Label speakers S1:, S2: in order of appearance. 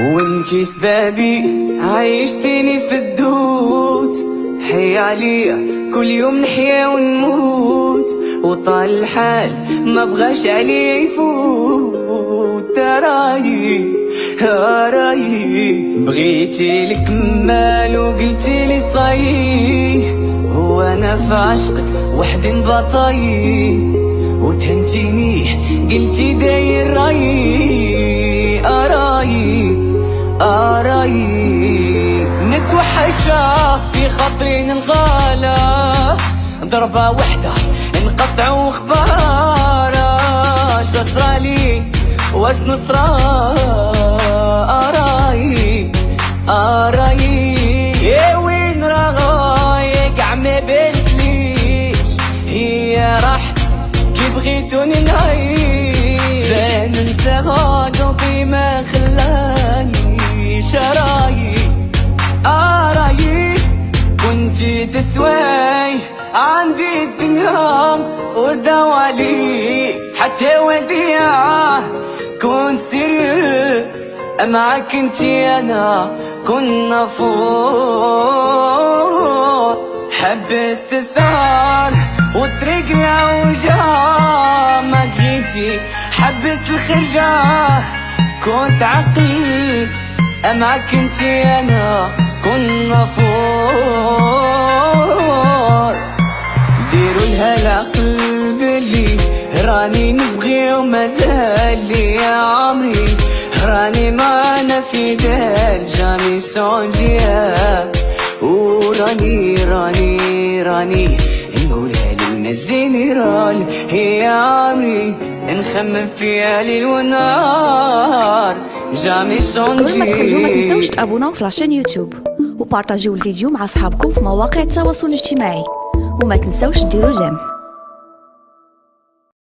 S1: وانتي سبابي عايشتيني في الدود. حي عليا كل يوم نحيا ونموت، وطال الحال ما بغاش عليا يفوت. رايي بغيتي لك مال وقلتي لي صاي، هو انا في عشقك وحدي مبطاي، وتهمتيني قلتي داير رايي. رايي نتوحشا في خاطري نلقالا، ضربة وحدة نقطعو خبارا. شا صرالي واش نصرا؟ رايي يا وين راغاي كاع ما بانتليش، هي راحت كي بغيتوني نعيش. بان ننساها قلبي ما خلانيش. رايي كنتي تسواي عندي الدنيا وداو عليك، حتى وديعة كنت سيريو معاك انتي انا كنا فوق. حبست السهر والطريق عوجة ما جيتي، حبست الخرجة كنت عقلي معاك انتي انا كنا فوق. ديروا لها قلب لي راني نبغي ومازال لي يا عمري، راني معانا في دال جامي سونجيا. وراني نقولها للناس جينيرال، هي عمري نخمم فيها ليل ونهار جامي سونجيا.
S2: قبل ما تخرجوا ما تنسوش تابوناو في لاشين يوتيوب وبارطاجيو الفيديو مع اصحابكم في مواقع التواصل الاجتماعي، وما تنسوش ديروا جيم.